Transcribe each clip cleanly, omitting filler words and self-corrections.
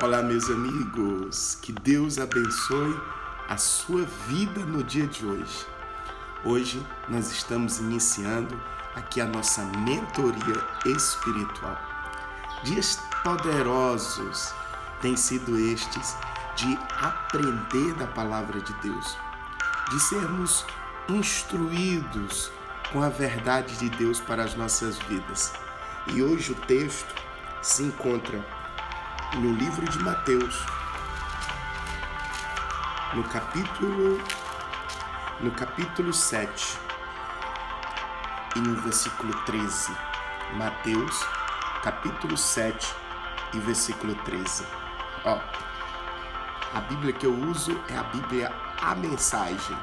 Olá, meus amigos, que Deus abençoe a sua vida no dia de hoje. Hoje nós estamos iniciando aqui a nossa mentoria espiritual. Dias poderosos têm sido estes de aprender da palavra de Deus, de sermos instruídos com a verdade de Deus para as nossas vidas. E hoje o texto se encontra no livro de Mateus, no capítulo 7 e no versículo 13. Mateus, capítulo 7 e versículo 13. A Bíblia que eu uso é a Bíblia A Mensagem.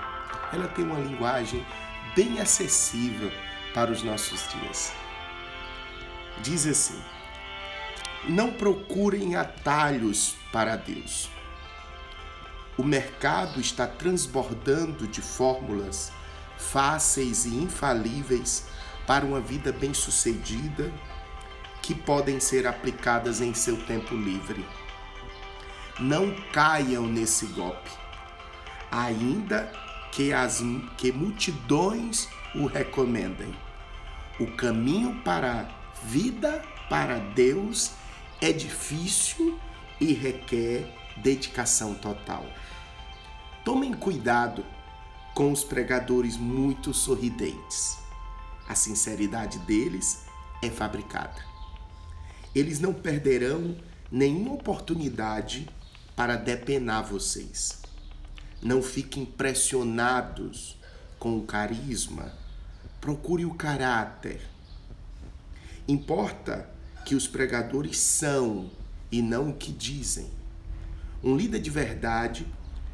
Ela tem uma linguagem bem acessível para os nossos dias. Diz assim: não procurem atalhos para Deus. O mercado está transbordando de fórmulas fáceis e infalíveis para uma vida bem-sucedida que podem ser aplicadas em seu tempo livre. Não caiam nesse golpe, ainda que multidões o recomendem. O caminho para a vida para Deus é difícil e requer dedicação total. Tomem cuidado com os pregadores muito sorridentes. A sinceridade deles é fabricada. Eles não perderão nenhuma oportunidade para depenar vocês. Não fiquem impressionados com o carisma. Procure o caráter. Importa que os pregadores são e não o que dizem. Um líder de verdade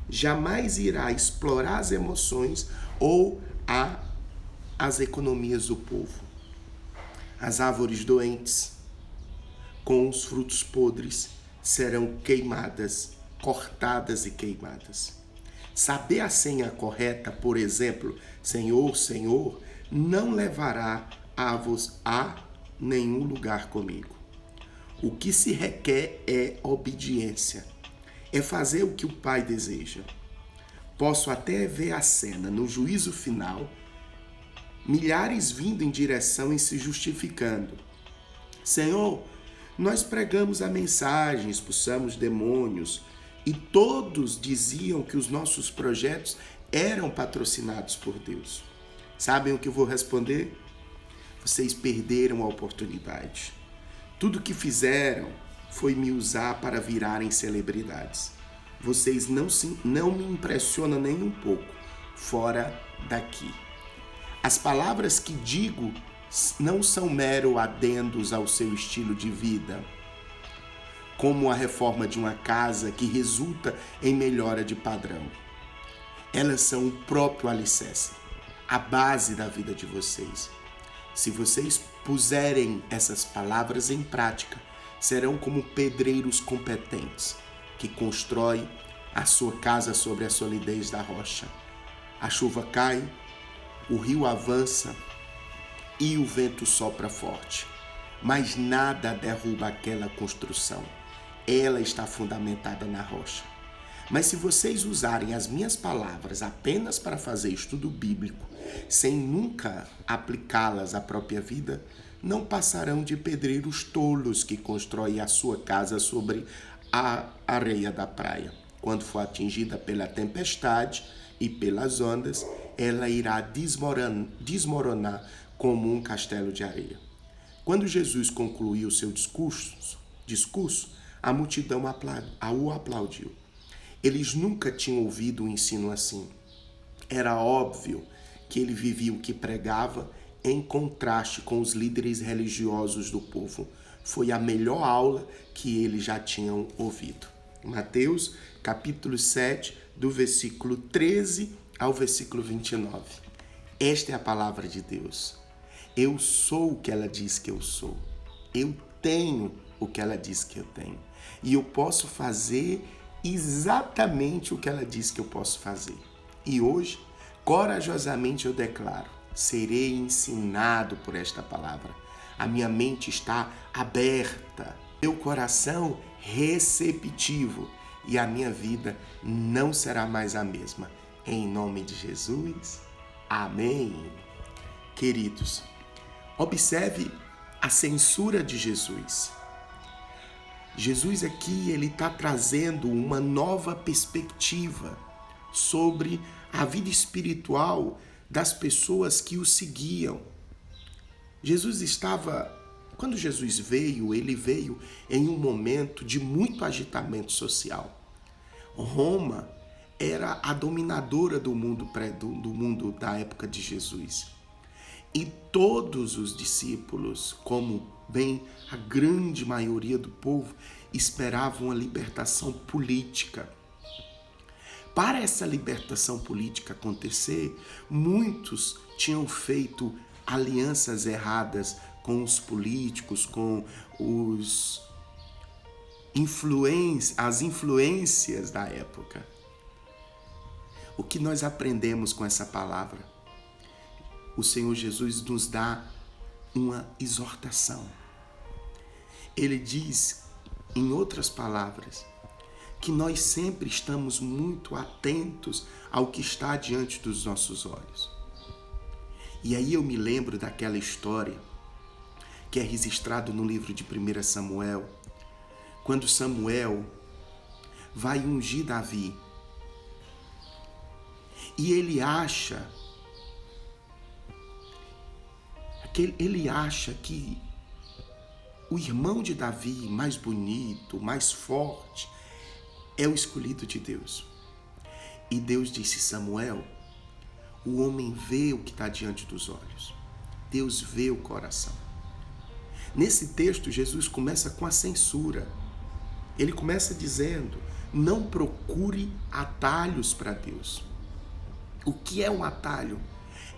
jamais irá explorar as emoções ou as economias do povo. As árvores doentes, com os frutos podres, serão queimadas, cortadas e queimadas. Saber a senha correta, por exemplo, Senhor, Senhor, não levará a nenhum lugar comigo. O que se requer é obediência, é fazer o que o Pai deseja. Posso até ver a cena no juízo final, milhares vindo em direção e se justificando. Senhor, nós pregamos a mensagem, expulsamos demônios e todos diziam que os nossos projetos eram patrocinados por Deus. Sabem o que eu vou responder? Vocês perderam a oportunidade. Tudo que fizeram foi me usar para virarem celebridades. Vocês não me impressionam nem um pouco. Fora daqui. As palavras que digo não são mero adendos ao seu estilo de vida, como a reforma de uma casa que resulta em melhora de padrão. Elas são o próprio alicerce, a base da vida de vocês. Se vocês puserem essas palavras em prática, serão como pedreiros competentes que constroem a sua casa sobre a solidez da rocha. A chuva cai, o rio avança e o vento sopra forte, mas nada derruba aquela construção. Ela está fundamentada na rocha. Mas se vocês usarem as minhas palavras apenas para fazer estudo bíblico, sem nunca aplicá-las à própria vida, não passarão de pedreiros tolos que constroem a sua casa sobre a areia da praia. Quando for atingida pela tempestade e pelas ondas, ela irá desmoronar como um castelo de areia. Quando Jesus concluiu seu discurso, a multidão o aplaudiu. Eles nunca tinham ouvido um ensino assim. Era óbvio que ele vivia o que pregava em contraste com os líderes religiosos do povo. Foi a melhor aula que eles já tinham ouvido. Mateus, capítulo 7, do versículo 13 ao versículo 29. Esta é a palavra de Deus. Eu sou o que ela diz que eu sou. Eu tenho o que ela diz que eu tenho. E eu posso fazer exatamente o que ela diz que eu posso fazer. E hoje, corajosamente eu declaro, serei ensinado por esta palavra. A minha mente está aberta. Meu coração receptivo e a minha vida não será mais a mesma. Em nome de Jesus, amém. Queridos, observe a censura de Jesus. Jesus aqui, ele está trazendo uma nova perspectiva sobre a vida espiritual das pessoas que o seguiam. Quando Jesus veio, ele veio em um momento de muito agitamento social. Roma era a dominadora do mundo da época de Jesus. E todos os discípulos, como bem a grande maioria do povo, esperavam a libertação política. Para essa libertação política acontecer, muitos tinham feito alianças erradas com os políticos, com as influências da época. O que nós aprendemos com essa palavra? O Senhor Jesus nos dá uma exortação. Ele diz, em outras palavras, que nós sempre estamos muito atentos ao que está diante dos nossos olhos. E aí eu me lembro daquela história que é registrado no livro de 1 Samuel, quando Samuel vai ungir Davi. E ele acha que o irmão de Davi, mais bonito, mais forte, é o escolhido de Deus. E Deus disse: Samuel, o homem vê o que está diante dos olhos. Deus vê o coração. Nesse texto, Jesus começa com a censura. Ele começa dizendo: não procure atalhos para Deus. O que é um atalho?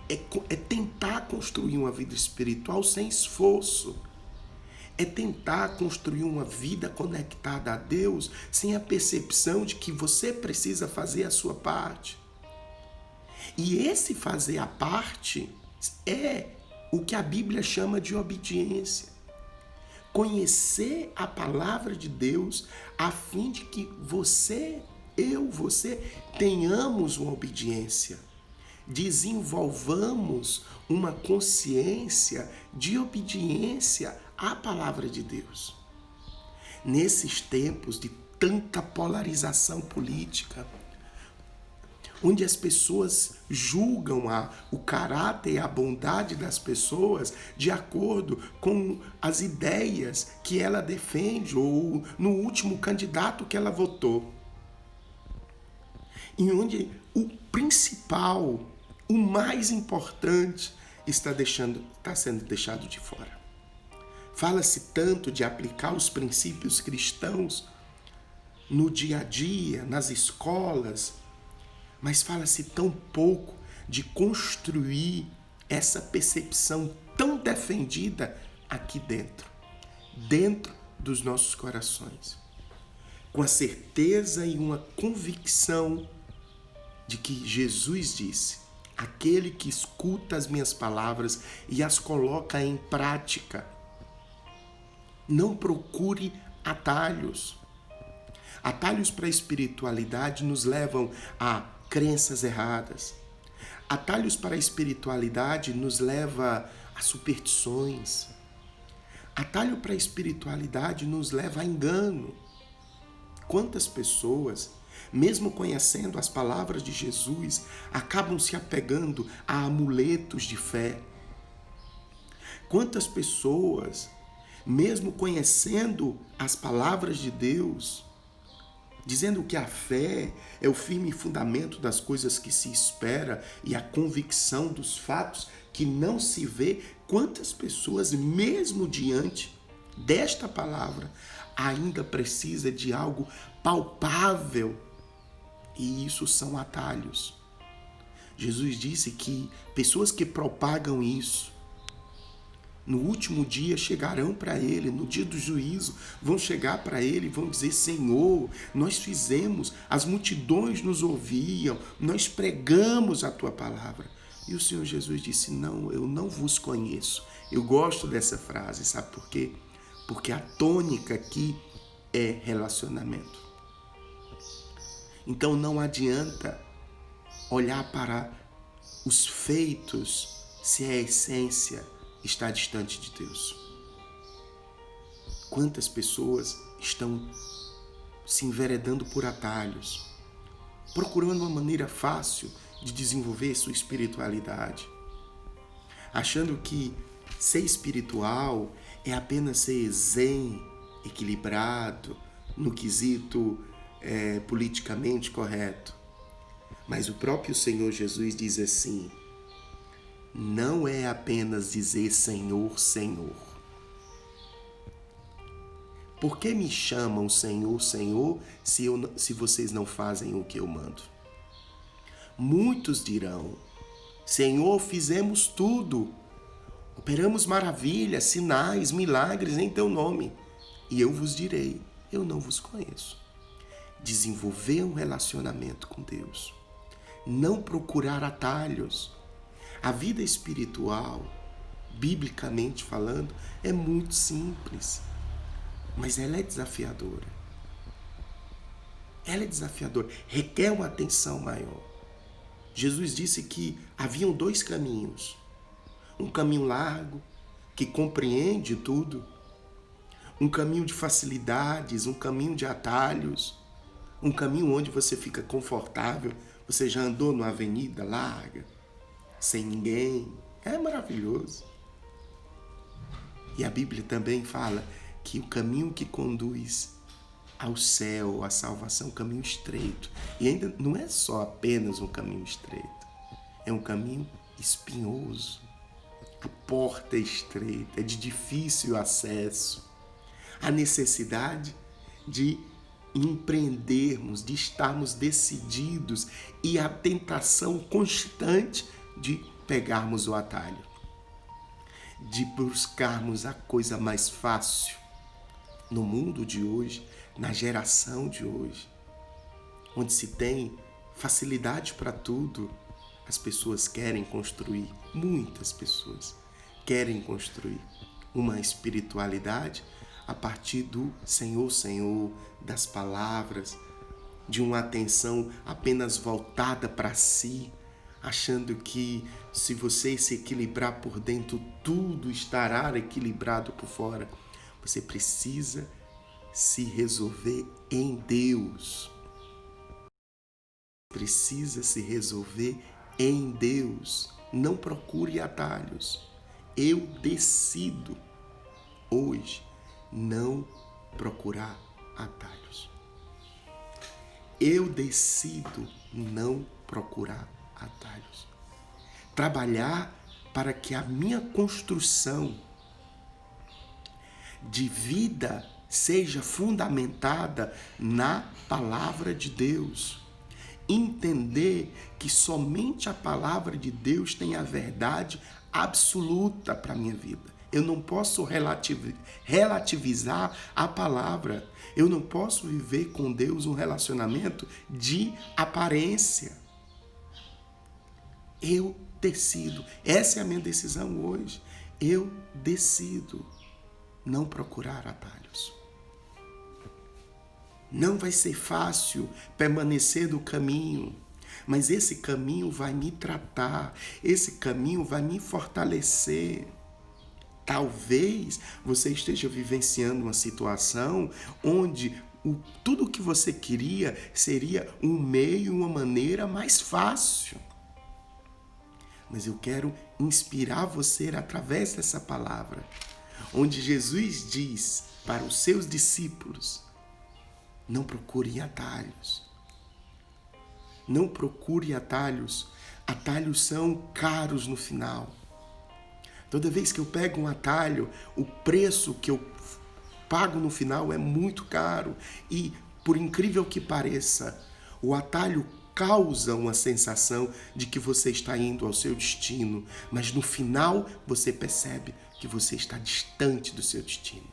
É tentar construir uma vida espiritual sem esforço. É tentar construir uma vida conectada a Deus sem a percepção de que você precisa fazer a sua parte. E esse fazer a parte é o que a Bíblia chama de obediência. Conhecer a palavra de Deus a fim de que você tenhamos uma obediência. Desenvolvamos uma consciência de obediência à palavra de Deus. Nesses tempos de tanta polarização política, onde as pessoas julgam o caráter e a bondade das pessoas de acordo com as ideias que ela defende ou no último candidato que ela votou. E onde o principal, o mais importante, está sendo deixado de fora. Fala-se tanto de aplicar os princípios cristãos no dia a dia, nas escolas, mas fala-se tão pouco de construir essa percepção tão defendida aqui dentro dos nossos corações, com a certeza e uma convicção de que Jesus disse: aquele que escuta as minhas palavras e as coloca em prática. Não procure atalhos. Atalhos para a espiritualidade nos levam a crenças erradas. Atalhos para a espiritualidade nos leva a superstições. Atalho para a espiritualidade nos leva a engano. Quantas pessoas, mesmo conhecendo as palavras de Jesus, acabam se apegando a amuletos de fé? Quantas pessoas, mesmo conhecendo as palavras de Deus, dizendo que a fé é o firme fundamento das coisas que se espera e a convicção dos fatos que não se vê, quantas pessoas, mesmo diante desta palavra, ainda precisa de algo palpável? E isso são atalhos. Jesus disse que pessoas que propagam isso, no último dia chegarão para ele, no dia do juízo, vão chegar para ele e vão dizer: Senhor, nós fizemos, as multidões nos ouviam, nós pregamos a tua palavra. E o Senhor Jesus disse: não, eu não vos conheço. Eu gosto dessa frase, sabe por quê? Porque a tônica aqui é relacionamento. Então não adianta olhar para os feitos se a essência está distante de Deus. Quantas pessoas estão se enveredando por atalhos, procurando uma maneira fácil de desenvolver sua espiritualidade, achando que ser espiritual é apenas ser zen, equilibrado, no quesito politicamente correto. Mas o próprio Senhor Jesus diz assim: não é apenas dizer Senhor, Senhor. Por que me chamam Senhor, Senhor, se vocês não fazem o que eu mando? Muitos dirão: Senhor, fizemos tudo, operamos maravilhas, sinais, milagres em teu nome. E eu vos direi: eu não vos conheço. Desenvolver um relacionamento com Deus. Não procurar atalhos. A vida espiritual, biblicamente falando, é muito simples, mas ela é desafiadora. Ela é desafiadora, requer uma atenção maior. Jesus disse que haviam 2 caminhos. Um caminho largo, que compreende tudo. Um caminho de facilidades, um caminho de atalhos. Um caminho onde você fica confortável. Você já andou numa avenida larga, sem ninguém. É maravilhoso. E a Bíblia também fala que o caminho que conduz ao céu, à salvação, é um caminho estreito. E ainda não é só apenas um caminho estreito. É um caminho espinhoso. A porta é estreita, é de difícil acesso. A necessidade de empreendermos, de estarmos decididos e a tentação constante de pegarmos o atalho, de buscarmos a coisa mais fácil. No mundo de hoje, na geração de hoje, onde se tem facilidade para tudo, as pessoas querem construir, muitas pessoas querem construir uma espiritualidade a partir do Senhor, Senhor, das palavras, de uma atenção apenas voltada para si, achando que se você se equilibrar por dentro, tudo estará equilibrado por fora. Você precisa se resolver em Deus. Precisa se resolver em Deus. Não procure atalhos. Eu decido hoje não procurar atalhos. Eu decido não procurar atalhos. Trabalhar para que a minha construção de vida seja fundamentada na palavra de Deus. Entender que somente a palavra de Deus tem a verdade absoluta para a minha vida. Eu não posso relativizar a palavra. Eu não posso viver com Deus um relacionamento de aparência. Eu decido. Essa é a minha decisão hoje. Eu decido não procurar atalhos. Não vai ser fácil permanecer no caminho, mas esse caminho vai me tratar, esse caminho vai me fortalecer. Talvez você esteja vivenciando uma situação onde tudo o que você queria seria um meio, uma maneira mais fácil. Mas eu quero inspirar você através dessa palavra, onde Jesus diz para os seus discípulos: não procurem atalhos. Não procure atalhos. Atalhos são caros no final. Toda vez que eu pego um atalho, o preço que eu pago no final é muito caro. E, por incrível que pareça, o atalho causa uma sensação de que você está indo ao seu destino, mas no final você percebe que você está distante do seu destino.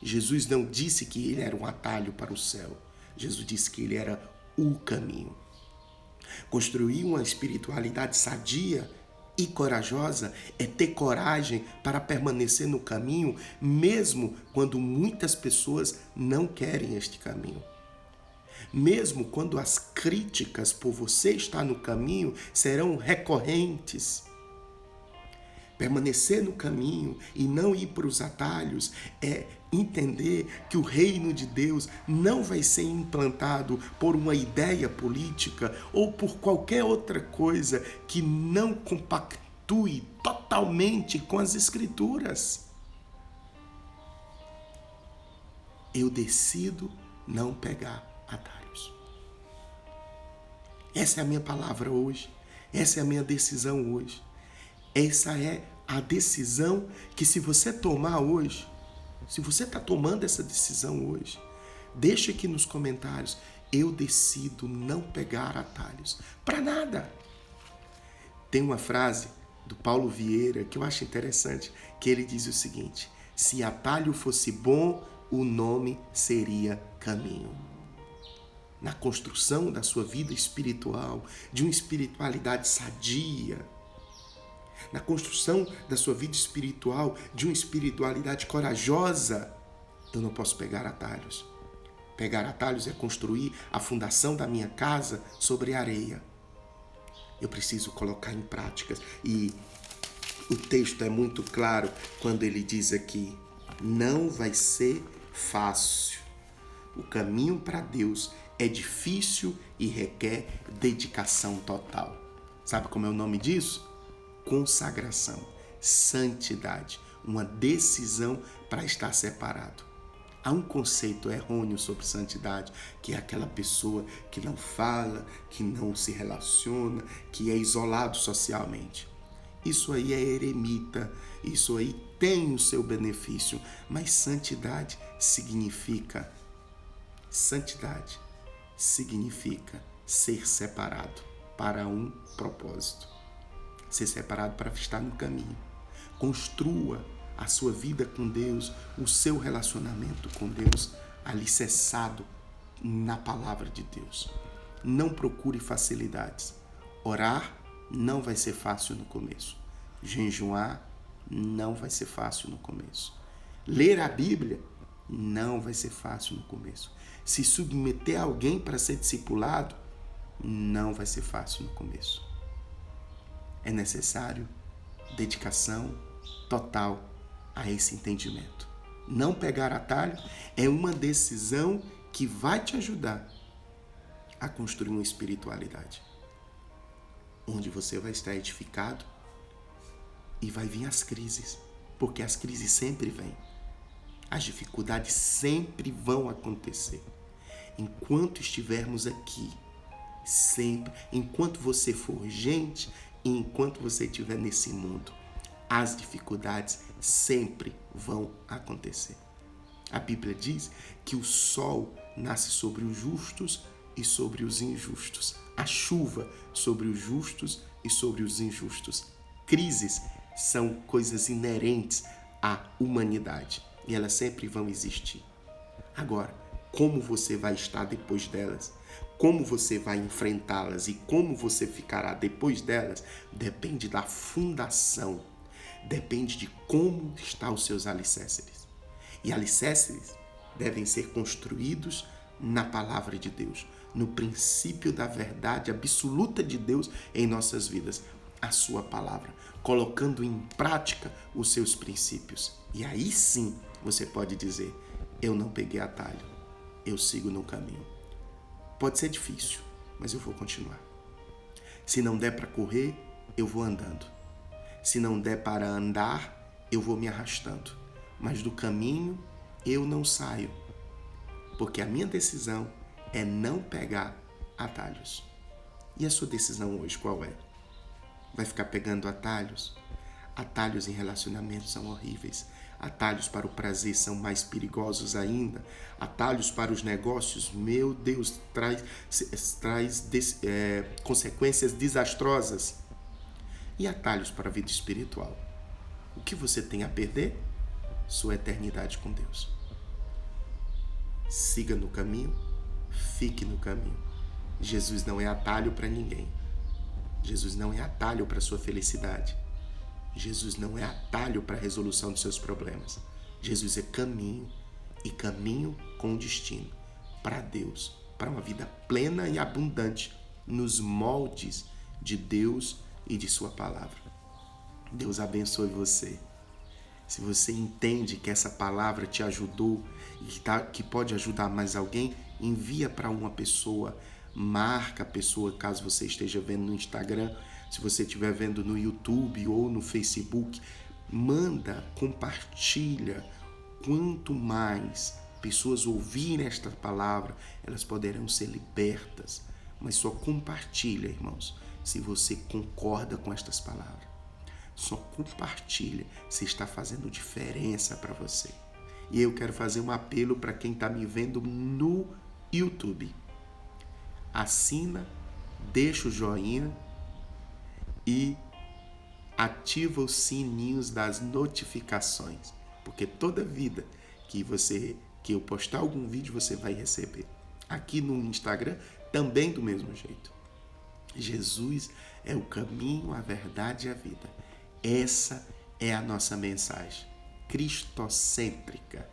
Jesus não disse que ele era um atalho para o céu. Jesus disse que ele era o caminho. Construir uma espiritualidade sadia E corajosa é ter coragem para permanecer no caminho, mesmo quando muitas pessoas não querem este caminho. Mesmo quando as críticas por você estar no caminho serão recorrentes. Permanecer no caminho e não ir para os atalhos é entender que o reino de Deus não vai ser implantado por uma ideia política ou por qualquer outra coisa que não compactue totalmente com as Escrituras. Eu decido não pegar atalhos. Essa é a minha palavra hoje. Essa é a minha decisão hoje. Essa é a decisão que, se você tomar hoje, se você está tomando essa decisão hoje, deixa aqui nos comentários: eu decido não pegar atalhos para nada. Tem uma frase do Paulo Vieira que eu acho interessante, que ele diz o seguinte: se atalho fosse bom, o nome seria caminho. Na construção da sua vida espiritual, de uma espiritualidade sadia, na construção da sua vida espiritual, de uma espiritualidade corajosa, eu não posso pegar atalhos. Pegar atalhos é construir a fundação da minha casa sobre areia. Eu preciso colocar em práticas. E o texto é muito claro quando ele diz aqui: não vai ser fácil. O caminho para Deus é difícil e requer dedicação total. Sabe como é o nome disso? Consagração, santidade, uma decisão para estar separado. Há um conceito errôneo sobre santidade, que é aquela pessoa que não fala, que não se relaciona, que é isolado socialmente. Isso aí é eremita, isso aí tem o seu benefício, mas santidade significa ser separado para um propósito. Ser separado para estar no caminho. Construa a sua vida com Deus, o seu relacionamento com Deus, alicerçado na palavra de Deus. Não procure facilidades. Orar não vai ser fácil no começo. Jejuar não vai ser fácil no começo. Ler a Bíblia não vai ser fácil no começo. Se submeter a alguém para ser discipulado não vai ser fácil no começo. É necessário dedicação total a esse entendimento. Não pegar atalho é uma decisão que vai te ajudar a construir uma espiritualidade onde você vai estar edificado e vai vir as crises, porque as crises sempre vêm. As dificuldades sempre vão acontecer. Enquanto estivermos aqui, sempre, enquanto você for gente, e enquanto você estiver nesse mundo, as dificuldades sempre vão acontecer. A Bíblia diz que o sol nasce sobre os justos e sobre os injustos. A chuva sobre os justos e sobre os injustos. Crises são coisas inerentes à humanidade e elas sempre vão existir. Agora, como você vai estar depois delas? Como você vai enfrentá-las e como você ficará depois delas, depende da fundação, depende de como estão os seus alicerces. E alicerces devem ser construídos na palavra de Deus, no princípio da verdade absoluta de Deus em nossas vidas, a sua palavra, colocando em prática os seus princípios. E aí sim você pode dizer: eu não peguei atalho, eu sigo no caminho. Pode ser difícil, mas eu vou continuar. Se não der para correr, eu vou andando. Se não der para andar, eu vou me arrastando. Mas do caminho eu não saio, porque a minha decisão é não pegar atalhos. E a sua decisão hoje qual é? Vai ficar pegando atalhos? Atalhos em relacionamentos são horríveis. Atalhos para o prazer são mais perigosos ainda. Atalhos para os negócios, meu Deus, traz consequências desastrosas. E atalhos para a vida espiritual? O que você tem a perder? Sua eternidade com Deus. Siga no caminho, fique no caminho. Jesus não é atalho para ninguém. Jesus não é atalho para a sua felicidade. Jesus não é atalho para a resolução dos seus problemas. Jesus é caminho, e caminho com destino para Deus, para uma vida plena e abundante nos moldes de Deus e de sua palavra. Deus abençoe você. Se você entende que essa palavra te ajudou e que pode ajudar mais alguém, envia para uma pessoa, marca a pessoa caso você esteja vendo no Instagram, se você estiver vendo no YouTube ou no Facebook, manda, compartilha. Quanto mais pessoas ouvirem esta palavra, elas poderão ser libertas. Mas só compartilha, irmãos, se você concorda com estas palavras. Só compartilha se está fazendo diferença para você. E eu quero fazer um apelo para quem está me vendo no YouTube. Assina, deixa o joinha e ativa os sininhos das notificações, porque toda vida que eu postar algum vídeo, você vai receber. Aqui no Instagram também do mesmo jeito. Jesus é o caminho, a verdade e a vida. Essa é a nossa mensagem cristocêntrica.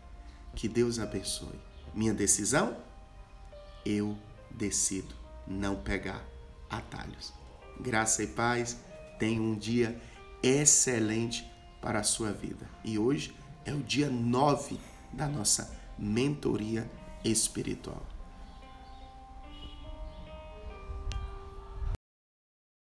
Que Deus abençoe. Minha decisão? Eu decido não pegar atalhos. Graça e paz. Tenha um dia excelente para a sua vida. E hoje é o dia 9 da nossa mentoria espiritual.